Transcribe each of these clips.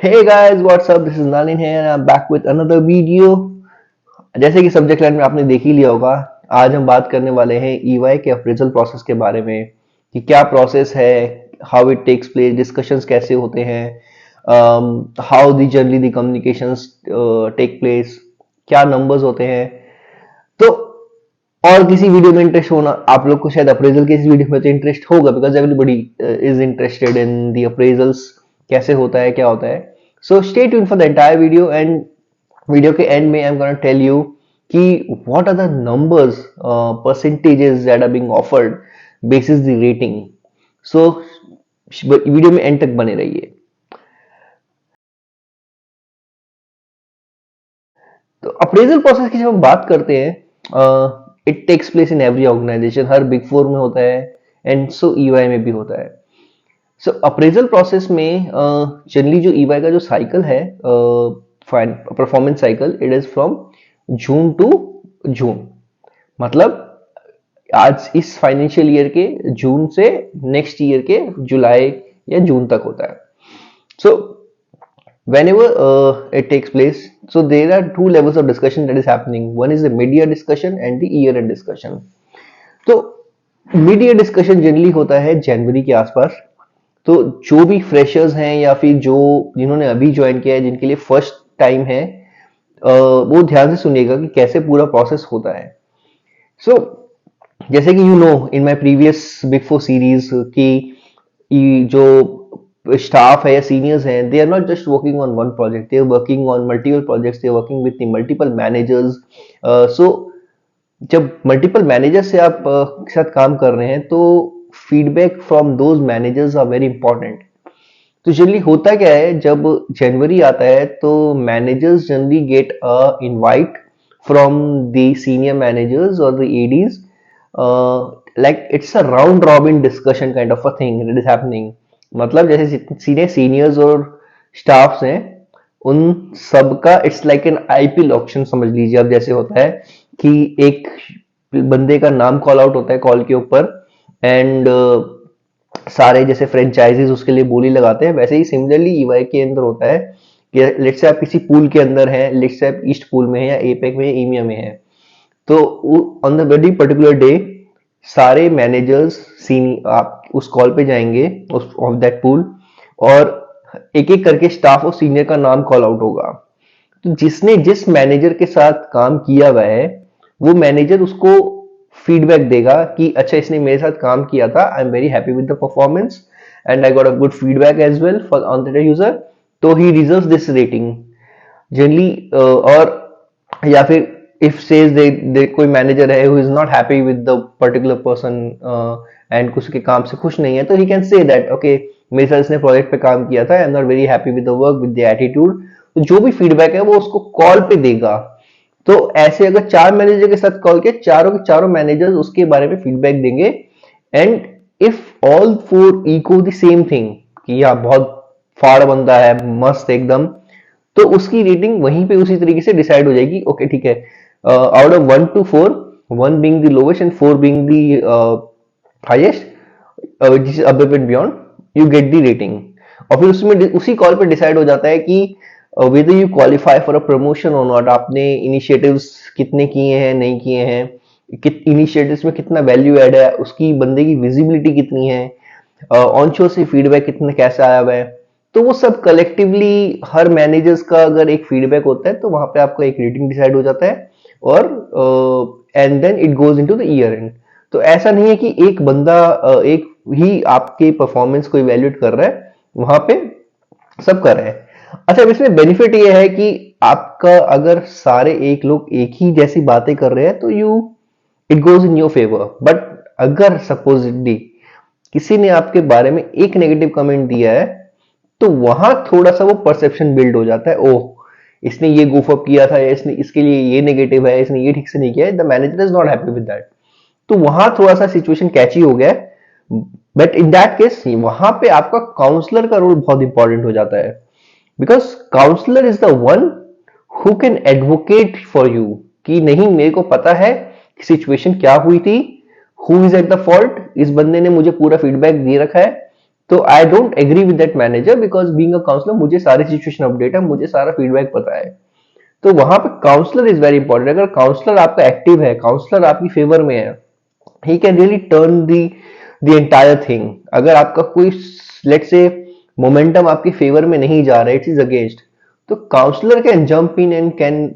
Hey guys, what's up? This is Nalin here and I'm back with another video. जैसे कि subject line में आपने देख ही लिया होगा, आज हम बात करने वाले हैं ईवाई के अप्रेजल प्रोसेस के बारे में कि क्या प्रोसेस है, how it takes place, discussions कैसे होते हैं, how the generally the communications take place, क्या नंबर्स होते हैं। तो और किसी वीडियो में इंटरेस्ट होना, आप लोग को शायद अप्रेजल के इस वीडियो में तो इंटरेस्ट होगा because everybody is interested in the appraisals, कैसे होता है, क्या होता है। So stay tune for the entire video and video के एंड में I am gonna tell you कि what are the numbers, percentages that are being offered basis the rating. So video में एंड तक बने रहिए। तो अप्रेजल प्रोसेस की जब हम बात करते हैं, it takes place in every organisation, हर बिग फोर में होता है एंड सो ईवाई में भी होता है। सो अप्रेजल प्रोसेस में जनरली जो ईवाई का जो साइकिल है, performance cycle, it is from June to June. मतलब आज इस फाइनेंशियल ईयर के जून से नेक्स्ट ईयर के जुलाई या जून तक होता है। सो whenever it takes place, so there are two levels of discussion that is happening. One is the mid-year discussion and the year-end discussion. तो मिड ईयर डिस्कशन जनरली होता है जनवरी के आसपास। तो जो भी फ्रेशर्स हैं या फिर जो जिन्होंने अभी ज्वाइन किया है, जिनके लिए फर्स्ट टाइम है, वो ध्यान से सुनिएगा कि कैसे पूरा प्रोसेस होता है। सो जैसे कि you know in my previous big four series कि जो स्टाफ है या सीनियर्स हैं, they are not just working on one project, they are working on multiple projects, they are working with the multiple managers. So जब multiple manager से आप के साथ काम कर रहे हैं तो feedback from those managers are very important. तो जनरली होता क्या है, जब जनवरी आता है तो managers generally get a invite from the senior managers और the ADs, like it's a round robin discussion kind of a thing that is happening. मतलब जैसे जितने सीनियर्स और स्टाफ्स हैं, उन सबका it's like an IPL auction समझ लीजिए। अब जैसे होता है कि एक बंदे का नाम कॉल आउट होता है कॉल के ऊपर एंड सारे जैसे फ्रेंचाइजीज उसके लिए बोली लगाते हैं, वैसे ही सिमिलरली ईवाई के अंदर होता है कि लेट्स से आप किसी पूल के अंदर हैं, लेट्स से आप ईस्ट पूल में है या एपेक में, ईमिया में है, तो on the very particular day सारे मैनेजर्स सीनी आप उस कॉल पे जाएंगे उस ऑफ दैट पूल, और एक एक करके स्टाफ और सीनियर का नाम कॉल आउट होगा। तो जिसने जिस मैनेजर के साथ काम किया हुआ है, वो मैनेजर उसको फीडबैक देगा कि अच्छा इसने मेरे साथ काम किया था, I am very happy with the performance and I got a good feedback as well for on that user, तो he deserves this rating generally. और या फिर इफ सेज दे कोई मैनेजर है who is not happy with the particular person and उसके काम से खुश नहीं है, तो he can say that okay मेरे साथ इसने प्रोजेक्ट पे काम किया था, I am not very happy with the work, with the attitude. तो जो भी फीडबैक है वो उसको कॉल पे देगा। तो ऐसे अगर चार मैनेजर के साथ कॉल किया, चारों के चारों मैनेजर्स उसके बारे में फीडबैक देंगे and if all four echo the same thing कि यह बहुत फाड़ बंदा है, मस्त एकदम, तो उसकी रेटिंग वहीं पे उसी तरीके से डिसाइड हो जाएगी। ओके ठीक है, out of 1 to 4, 1 being the lowest and 4 being the highest, which is above and beyond, you get the rating। और फिर उसमें उसी कॉल पे डिसाइड हो जाता है कि whether you qualify for a promotion or not, आपने इनिशिएटिव्स कितने किए हैं, नहीं किए हैं, इनिशिएटिव्स में कितना वैल्यू ऐड है, उसकी बंदे की विजिबिलिटी कितनी है, ऑन शो से फीडबैक कितना कैसा आया हुआ है। तो वो सब कलेक्टिवली हर मैनेजर्स का अगर एक फीडबैक होता है तो वहां पे आपका एक रेटिंग डिसाइड हो जाता है और and then it goes into the year end. तो ऐसा नहीं है कि एक बंदा एक ही आपके परफॉर्मेंस को इवेल्युएट कर रहा है, वहां पे सब कर रहे हैं। अच्छा, अब इसमें बेनिफिट ये है कि आपका अगर सारे एक लोग एक ही जैसी बातें कर रहे हैं तो you it goes in your favour. But अगर सपोजिटली किसी ने आपके बारे में एक नेगेटिव कमेंट दिया है, तो वहां थोड़ा सा वो परसेप्शन बिल्ड हो जाता है, ओह इसने ये गुफ अप किया था, या इसने इसके लिए ये नेगेटिव है, इसने ये ठीक से नहीं किया है, the manager is not happy with that. तो वहां थोड़ा सा सिचुएशन कैची हो गया है। बट इन दैट केस वहां पे आपका काउंसलर का रोल बहुत इंपॉर्टेंट हो जाता है, because counsellor is the one who can advocate for you कि नहीं मेरे को पता है कि सिचुएशन क्या हुई थी, who is at the fault, इस बंदे ने मुझे पूरा फीडबैक दे रखा है, तो I don't agree with that manager, because being a counsellor मुझे सारी सिचुएशन अपडेट है, मुझे सारा फीडबैक पता है। तो वहां पे काउंसलर इज वेरी इंपॉर्टेंट। अगर काउंसलर आपका एक्टिव है, काउंसलर आपकी फेवर में है, he can really turn the entire thing. अगर आपका कोई लेट से मोमेंटम आपकी फेवर में नहीं जा रहा है, इट इज अगेंस्ट, तो counsellor can jump in and can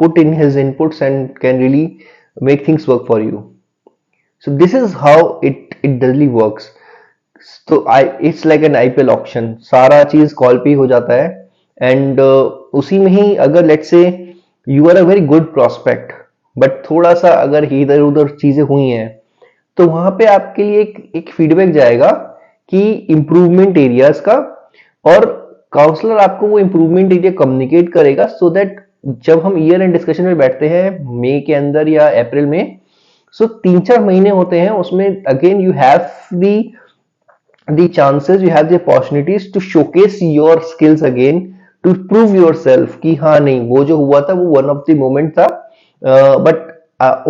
put in his inputs and can really make things work for you. So this is how it usually works. तो I it's like an IPL auction, सारा चीज call पे ही हो जाता है। And उसी में ही अगर let's say you are a very good prospect, but थोड़ा सा अगर इधर उधर चीजें हुई हैं, तो वहां पे आपके लिए एक फीडबैक जाएगा कि इम्प्रूवमेंट एरियाज का, और काउंसलर आपको वो इम्प्रूवमेंट एरिया कम्युनिकेट करेगा, सो दैट जब हम ईयर एंड डिस्कशन में बैठते हैं मई के अंदर या अप्रैल में, सो 3-4 महीने होते हैं, उसमें again you have the chances, you have the opportunities to showcase your skills again, to prove yourself कि हाँ नहीं, वो जो हुआ था वो one of the moment था, but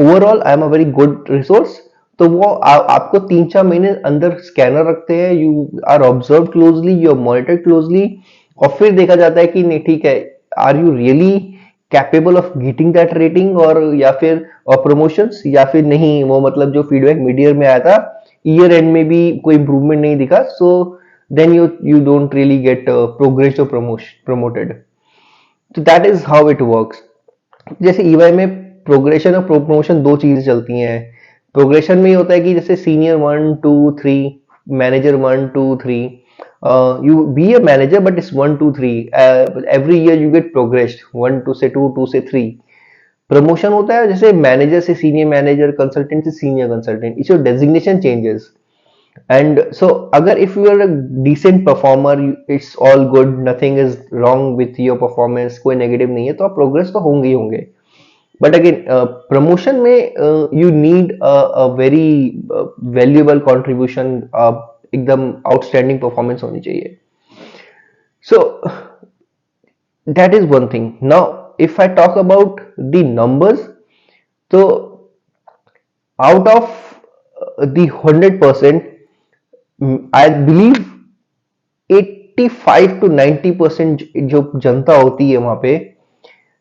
overall I am a very good resource। तो वो आपको 3-4 महीने अंदर स्कैनर रखते हैं, you are observe closely, you are monitor closely, और फिर देखा जाता है कि नहीं ठीक है, are you really capable of getting that rating, और या फिर प्रमोशंस, या फिर नहीं, वो मतलब जो फीडबैक मीडियर में आया था ईयर एंड में भी कोई इंप्रूवमेंट नहीं दिखा, so then you don't really get progress और प्रमोटेड। तो that is how it works. जैसे ईवाई में प्रोग्रेशन और प्रमोशन दो चीजें चलती हैं। प्रोग्रेशन में ये होता है कि जैसे senior 1 2 3, manager 1 2 3, you be a manager but it's 1 2 3, every year you get progressed 1 2 से 2, 2 से 3। प्रमोशन होता है जैसे मैनेजर से सीनियर मैनेजर, कंसल्टेंट से senior consultant, it's your designation changes. And so अगर if you are a decent performer, it's all good, nothing is wrong with your performance, कोई negative नहीं है, तो आप प्रोग्रेस तो होंगे ही होंगे। बट अगेन प्रमोशन में you need a very valuable contribution, एकदम आउटस्टैंडिंग परफॉर्मेंस होनी चाहिए। सो that is one thing. Now if I talk about the numbers, so out of the 100%, I believe 85 to 90% जो जनता होती है वहां पे,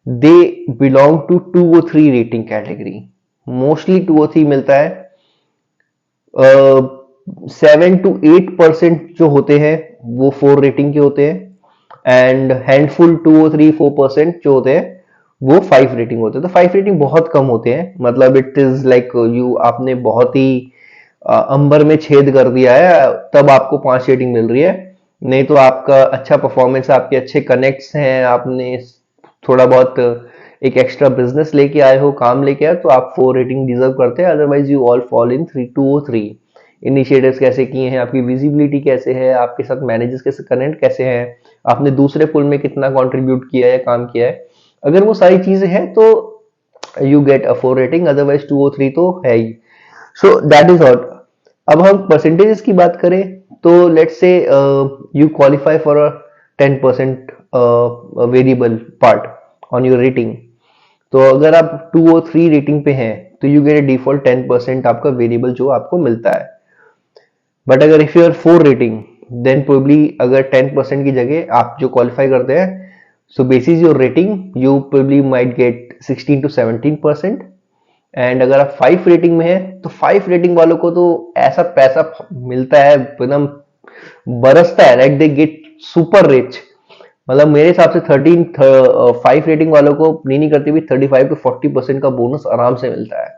दे बिलोंग टू 2 और 3 रेटिंग कैटेगरी। मोस्टली 2 और 3 मिलता है। 7 to 8% जो होते हैं वो 4 रेटिंग के होते हैं, एंड हैंडफुल 2 और 3 4% जो होते हैं वो 5 रेटिंग होते हैं। तो 5 रेटिंग बहुत कम होते हैं, मतलब इट इज लाइक यू आपने बहुत ही अंबर में छेद कर दिया है, तब आपको 5 रेटिंग मिल रही है। नहीं तो आपका अच्छा परफॉर्मेंस, आपके अच्छे कनेक्ट्स हैं, आपने थोड़ा बहुत एक एक्स्ट्रा बिजनेस लेके आए हो, काम लेके आए, तो आप 4 रेटिंग डिजर्व करते हैं। Otherwise you all fall in 2 और 3। इनिशिएटिव्स कैसे किए हैं, आपकी विजिबिलिटी कैसे है, आपके साथ मैनेजर्स के कनेक्ट कैसे हैं, आपने दूसरे पुल में कितना कंट्रीब्यूट किया है, काम किया है, अगर वो सारी चीजें हैं तो you get a 4 rating, otherwise 2 और 3 तो है ही। So that is all. अब हम परसेंटेजेस की बात करें तो let's say you qualify for a 10% variable part on your rating. तो अगर आप 2 और 3 रेटिंग पे हैं तो यू गेट ए डिफॉल्ट 10% आपका वेरिएबल जो आपको मिलता है। बट अगर if you are 4 rating, then probably अगर 10% की जगह आप जो क्वालिफाई करते हैं, so basis your rating you probably might get 16 to 17%। And अगर आप 5 रेटिंग में है तो 5 रेटिंग वालों को तो ऐसा पैसा मिलता है, एकदम बरसता है, like they get super rich. मतलब मेरे हिसाब से 5 रेटिंग वालों को नहीं करती हुई 35 to 40% का बोनस आराम से मिलता है।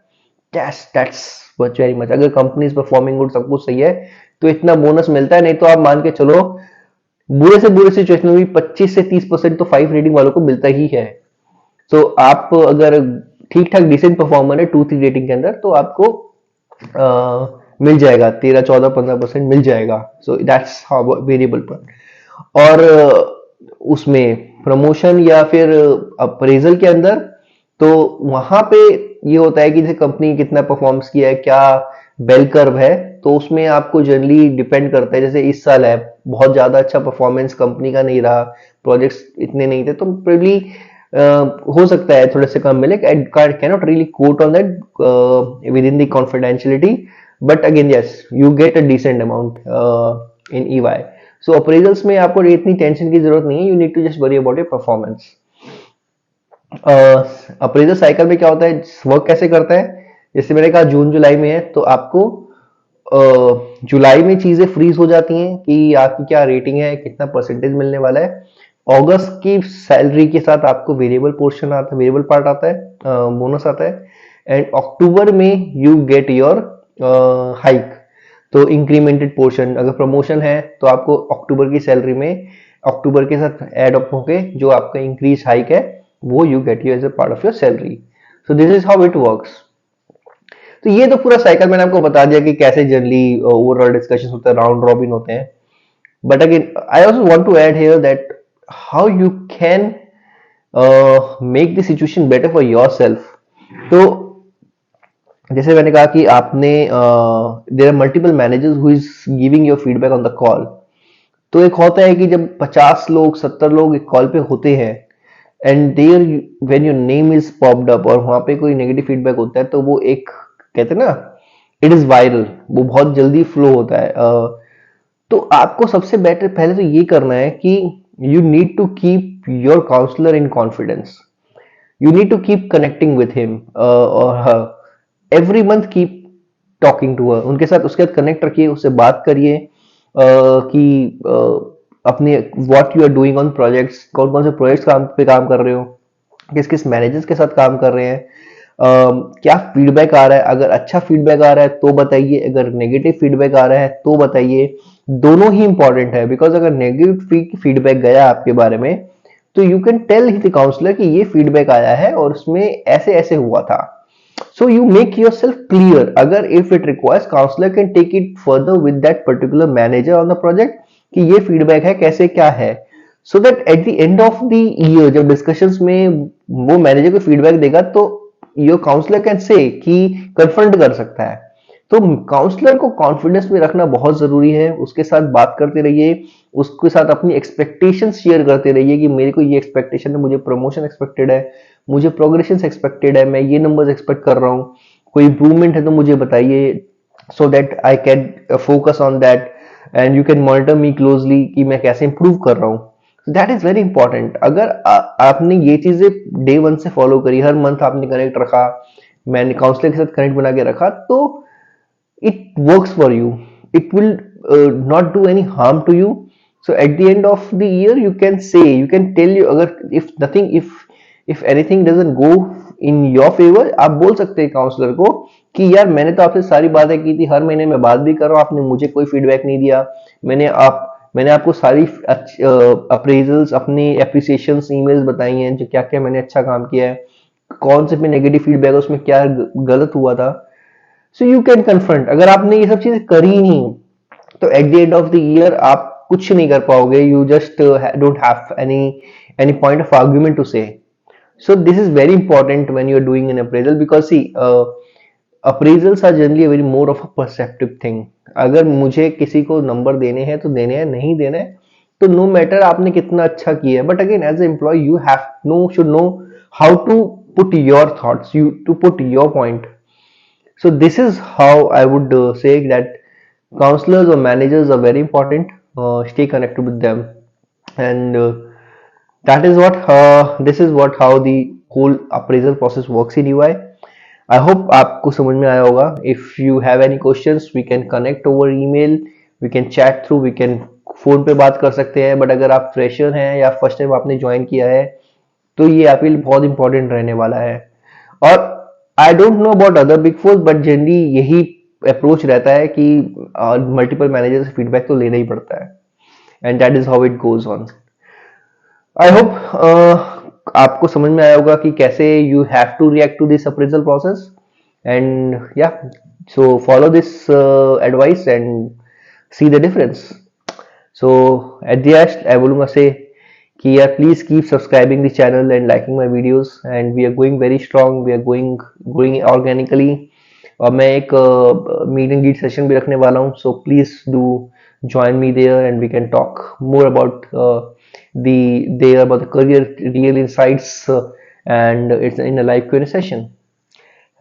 That's very much. अगर कंपनी इज परफॉर्मिंग गुड, सब कुछ सही है, तो इतना बोनस मिलता है। नहीं तो आप मान के चलो बुरे से बुरे सिचुएशन में भी 25 से 30% तो 5 रेटिंग वालों को मिलता ही है। तो आप अगर ठीक ठाक डिसेंट परफॉर्मर है 2-3 रेटिंग के अंदर, तो आपको मिल जाएगा 13, 14, 15% मिल जाएगा। सो दैट्स हाउ वेरिएबल पर। और उसमें प्रमोशन या फिर अप्रेजल के अंदर, तो वहां पे ये होता है कि जैसे कंपनी कितना परफॉर्म्स किया है, क्या बेल कर्व है, तो उसमें आपको जनरली डिपेंड करता है। जैसे इस साल है बहुत ज्यादा अच्छा परफॉर्मेंस कंपनी का नहीं रहा, प्रोजेक्ट्स इतने नहीं थे, तो प्रोबेबली हो सकता है थोड़े से कम मिले। I cannot really quote on that within the confidentiality, but again yes, you get a decent amount in EY. So appraisals में आपको इतनी टेंशन की जरूरत नहीं है, you need to just worry about your performance. Appraisal cycle में क्या होता है, वर्क कैसे करता है, जैसे मैंने कहा जून जुलाई में है तो आपको जुलाई में चीजें फ्रीज हो जाती हैं कि आपकी क्या रेटिंग है, कितना परसेंटेज मिलने वाला है। अगस्त की सैलरी के साथ आपको वेरिएबल पोर्शन आता है, वेरिएबल पार्ट आता है, बोनस आता है। एंड अक्टूबर में यू गेट योर हाइक, तो इंक्रीमेंटेड पोर्शन, अगर प्रमोशन है तो आपको अक्टूबर की सैलरी में अक्टूबर के साथ एड अप होके जो आपका इंक्रीज हाइक है वो you get you as a part of your salary. So this is how it works. तो ये तो पूरा साइकिल मैंने आपको बता दिया कि कैसे जनरली ओवरऑल डिस्कशन होता है, राउंड रॉबिन होते हैं। But again I also want to add here that how you can make the situation better for yourself. तो जैसे मैंने कहा कि आपने there are multiple managers who is giving your feedback on the call. तो एक होता है कि जब 50 लोग 70 लोग एक कॉल पे होते हैं and there when your name is popped up और वहां पे कोई नेगेटिव फीडबैक होता है तो वो एक कहते हैं ना, इट इज वायरल, वो बहुत जल्दी फ्लो होता है। तो आपको सबसे बेटर पहले तो ये करना है कि you need to keep your counsellor in confidence, you need to keep connecting with him or her every month, keep talking to her, उनके साथ उसके साथ कनेक्ट रखिए, उससे बात करिए कि अपने what you are doing on projects, कौन कौन से प्रोजेक्ट्स पे काम कर रहे हो, किस किस मैनेजर्स के साथ काम कर रहे हैं, क्या फीडबैक आ रहा है, अगर अच्छा फीडबैक आ रहा है तो बताइए, अगर नेगेटिव फीडबैक आ रहा है तो बताइए। दोनों ही इंपॉर्टेंट है, बिकॉज अगर नेगेटिव फीडबैक गया आपके बारे में तो you can tell the counsellor कि ये फीडबैक आया है और उसमें ऐसे ऐसे हुआ था। So you make yourself clear, अगर if it requires counsellor can take it further with that particular manager on the project कि ये फीडबैक है, कैसे क्या है, so that at the end of the year जब डिस्कशंस में वो मैनेजर को फीडबैक देगा तो योर काउंसलर कैन से कि कन्फ्रंट कर सकता है। तो काउंसलर को कॉन्फिडेंस में रखना बहुत जरूरी है, उसके साथ बात करते रहिए, उसके साथ अपनी एक्सपेक्टेशन शेयर करते रहिए कि मेरे को ये एक्सपेक्टेशन है, मुझे प्रमोशन एक्सपेक्टेड है, मुझे प्रोग्रेशन एक्सपेक्टेड है, मैं ये नंबर्स एक्सपेक्ट कर रहा हूँ, कोई इंप्रूवमेंट है तो मुझे बताइए, so that I can focus on that and you can monitor me closely कि मैं कैसे इंप्रूव कर रहा हूँ। That is very important. अगर आपने ये चीजें डे वन से फॉलो करी, हर मंथ आपने कनेक्ट रखा, मैंने काउंसलर के साथ कनेक्ट बना के रखा, तो it works for you, it will not do any harm to you. So at the end of the year you can say, you can tell you, अगर if nothing, if anything doesn't go in your favor, आप बोल सकते हैं counsellor को कि यार मैंने तो आपसे सारी बातें की थी, हर महीने में बात भी कर रहा हूँ, आपने मुझे कोई फीडबैक नहीं दिया, मैंने आपको सारी अप्रेजल्स, अपनी एप्रिसिएशन ईमेल्स बताई हैं जो क्या क्या मैंने अच्छा काम किया है, कौन से पे नेगेटिव फीडबैक है, उसमें क्या गलत हुआ था। So you can confront. अगर आपने ये सब चीजें करी ही नहीं तो at the end of the year आप कुछ नहीं कर पाओगे, you just don't have any point of argument to say. So this is very important when you are doing an appraisal, because see appraisals are generally very more of a perceptive thing. अगर मुझे किसी को number देने हैं तो देने हैं, नहीं देने तो नो मैटर आपने कितना अच्छा किया है, but again as a employ you have no should know how to put your thoughts, you to put your point. So this is how I would say that counselors or managers are very important. Stay connected with them, and that is what this is what how the whole appraisal process works in UI. I hope आपको समझ में आया होगा. If you have any questions, we can connect over email, we can chat through, we can phone पे बात कर सकते हैं. बट अगर आप फ्रेशर हैं या फर्स्ट टाइम आपने ज्वाइन किया है तो ये आपके लिए बहुत इंपॉर्टेंट रहने वाला है. और I don't know about other big four, but generally यही अप्रोच रहता है कि मल्टीपल मैनेजर से फीडबैक तो लेना ही पड़ता है, and that is how it goes on. I hope आपको समझ में आया होगा कि कैसे you have to react to this appraisal process, and या so follow this advice and see the difference. So at the end I बोलूंगा say कि यार please keep subscribing the channel and liking my videos, and we are going very strong, we are going organically. और मैं एक meet and greet session भी रखने वाला हूँ, so please do join me there and we can talk more about about the career real insights, and it's in a live Q&A session.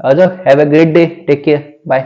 Have a great day, take care, bye.